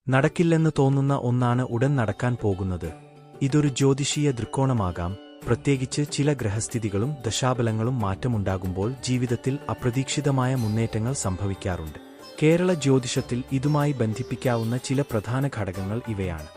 നടക്കില്ലെന്ന് തോന്നുന്ന ഒന്നാണ് ഉടൻ നടക്കാൻ പോകുന്നത്. ഇതൊരു ജ്യോതിഷീയ ദൃക്കോണമാകാം, പ്രത്യേകിച്ച് ചില ഗ്രഹസ്ഥിതികളും ദശാബലങ്ങളും മാറ്റമുണ്ടാകുമ്പോൾ ജീവിതത്തിൽ അപ്രതീക്ഷിതമായ മുന്നേറ്റങ്ങൾ സംഭവിക്കാറുണ്ട്. കേരള ജ്യോതിഷത്തിൽ ഇതുമായി ബന്ധിപ്പിക്കാവുന്ന ചില പ്രധാന ഘടകങ്ങൾ ഇവയാണ്.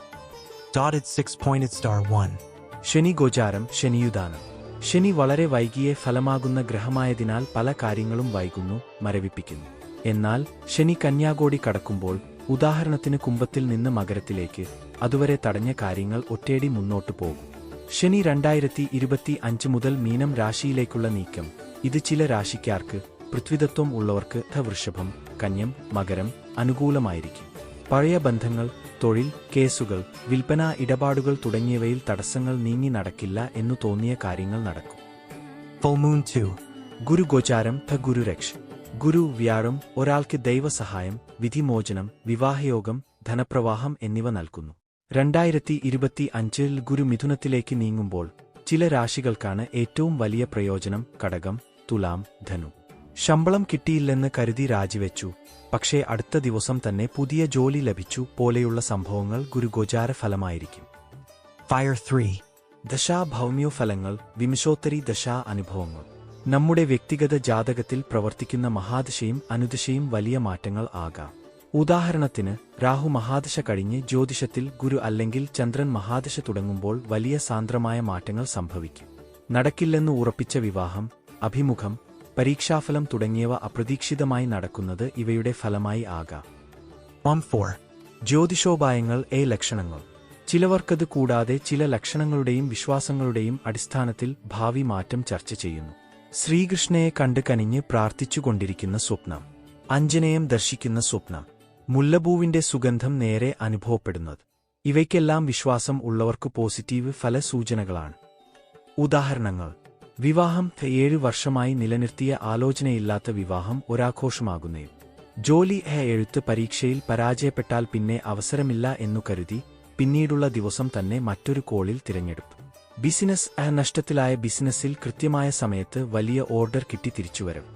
ശനി ഗോചാരം, ശനിയുദാനം. ശനി വളരെ വൈകിയേ ഫലമാകുന്ന ഗ്രഹമായതിനാൽ പല കാര്യങ്ങളും വൈകുന്നു, മരവിപ്പിക്കുന്നു. എന്നാൽ ശനി കന്യാകോടി കടക്കുമ്പോൾ, ഉദാഹരണത്തിന് കുംഭത്തിൽ നിന്ന് മകരത്തിലേക്ക്, അതുവരെ തടഞ്ഞ കാര്യങ്ങൾ ഒറ്റയടി മുന്നോട്ടു പോകും. ശനി 2025 മുതൽ മീനം രാശിയിലേക്കുള്ള നീക്കം. ഇത് ചില രാശിക്കാർക്ക്, പൃഥ്വിതത്വം ഉള്ളവർക്ക് വൃഷഭം, കന്യം, മകരം അനുകൂലമായിരിക്കും. പഴയ ബന്ധങ്ങൾ, തൊഴിൽ, കേസുകൾ, വിൽപ്പന ഇടപാടുകൾ തുടങ്ങിയവയിൽ തടസ്സങ്ങൾ നീങ്ങി നടക്കില്ല എന്നു തോന്നിയ കാര്യങ്ങൾ നടക്കും. ഗുരു ഗോചാരം, ഗുരുരക്ഷ. ഗുരു, വ്യാഴം ഒരാൾക്ക് ദൈവസഹായം, വിധിമോചനം, വിവാഹയോഗം, ധനപ്രവാഹം എന്നിവ നൽകുന്നു. 2025 ഗുരു മിഥുനത്തിലേക്ക് നീങ്ങുമ്പോൾ ചില രാശികൾക്കാണ് ഏറ്റവും വലിയ പ്രയോജനം. കടകം, തുലാം, ധനു. ശമ്പളം കിട്ടിയില്ലെന്ന് കരുതി രാജിവെച്ചു, പക്ഷേ അടുത്ത ദിവസം തന്നെ പുതിയ ജോലി ലഭിച്ചു പോലെയുള്ള സംഭവങ്ങൾ ഗുരുഗോചാര ഫലമായിരിക്കും. ദശാ ഭൗമ്യോ ഫലങ്ങൾ, വിംശോത്തരി ദശാ അനുഭവങ്ങൾ. നമ്മുടെ വ്യക്തിഗത ജാതകത്തിൽ പ്രവർത്തിക്കുന്ന മഹാദശയും അനുദശയും വലിയ മാറ്റങ്ങൾ ആകാം. ഉദാഹരണത്തിന്, രാഹു മഹാദശ കഴിഞ്ഞ് ജ്യോതിഷത്തിൽ ഗുരു അല്ലെങ്കിൽ ചന്ദ്രൻ മഹാദശ തുടങ്ങുമ്പോൾ വലിയ സാന്ദ്രമായ മാറ്റങ്ങൾ സംഭവിക്കും. നടക്കില്ലെന്ന് ഉറപ്പിച്ച വിവാഹം, അഭിമുഖം, പരീക്ഷാഫലം തുടങ്ങിയവ അപ്രതീക്ഷിതമായി നടക്കുന്നത് ഇവയുടെ ഫലമായി ആകാം. ജ്യോതിഷോപായങ്ങൾ, ലക്ഷണങ്ങൾ. ചിലവർക്കത് കൂടാതെ ചില ലക്ഷണങ്ങളുടെയും വിശ്വാസങ്ങളുടെയും അടിസ്ഥാനത്തിൽ ഭാവി മാറ്റം ചർച്ച ചെയ്യുന്നു. ശ്രീകൃഷ്ണയെ കണ്ട് കനിഞ്ഞ് പ്രാർത്ഥിച്ചുകൊണ്ടിരിക്കുന്ന സ്വപ്നം, ആഞ്ജനേയം ദർശിക്കുന്ന സ്വപ്നം, മുല്ലപ്പൂവിന്റെ സുഗന്ധം നേരെ അനുഭവപ്പെടുന്നത്. ഇവയ്ക്കെല്ലാം വിശ്വാസം ഉള്ളവർക്ക് പോസിറ്റീവ് ഫലസൂചനകളാണ്. ഉദാഹരണങ്ങൾ: വിവാഹം, 7 വർഷമായി നിലനിർത്തിയ ആലോചനയില്ലാത്ത വിവാഹം ഒരാഘോഷമാകുന്നയും. ജോലി, എഴുത്ത് പരീക്ഷയിൽ പരാജയപ്പെട്ടാൽ പിന്നെ അവസരമില്ല എന്നു കരുതി പിന്നീടുള്ള ദിവസം തന്നെ മറ്റൊരു കോളിൽ തിരഞ്ഞെടുപ്പ്. ബിസിനസ്, നഷ്ടത്തിലായ ബിസിനസ്സിൽ കൃത്യമായ സമയത്ത് വലിയ ഓർഡർ കിട്ടി തിരിച്ചുവരവ്.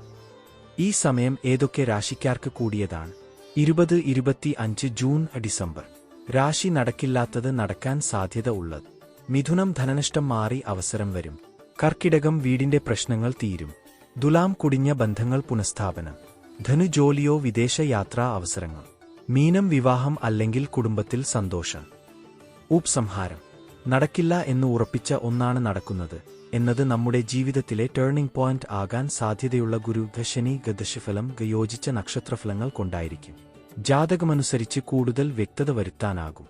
ഈ സമയം ഏതൊക്കെ രാശിക്കാർക്ക് കൂടിയതാണ്? 20-25 ജൂൺ ഡിസംബർ. രാശി നടക്കില്ലാത്തത് നടക്കാൻ സാധ്യത ഉള്ളത്. മിഥുനം, ധനനഷ്ടം മാറി അവസരം വരും. കർക്കിടകം, വീടിന്റെ പ്രശ്നങ്ങൾ തീരും. തുലാം, കുടിഞ്ഞ ബന്ധങ്ങൾ പുനഃസ്ഥാപനം. ധനു, ജോലിയോ വിദേശ യാത്രാ അവസരങ്ങൾ. മീനം, വിവാഹം അല്ലെങ്കിൽ കുടുംബത്തിൽ സന്തോഷം. ഉപസംഹാരം: നടക്കില്ല എന്ന് ഉറപ്പിച്ച ഒന്നാണ് നടക്കുന്നത് എന്നത് നമ്മുടെ ജീവിതത്തിലെ ടേണിംഗ് പോയിന്റ് ആകാൻ സാധ്യതയുള്ള ഗുരു ശനി ദശഫലം യോജിച്ച നക്ഷത്രഫലങ്ങൾ കൊണ്ടായിരിക്കും. ജാതകമനുസരിച്ച് കൂടുതൽ വ്യക്തത വരുത്താനാകും.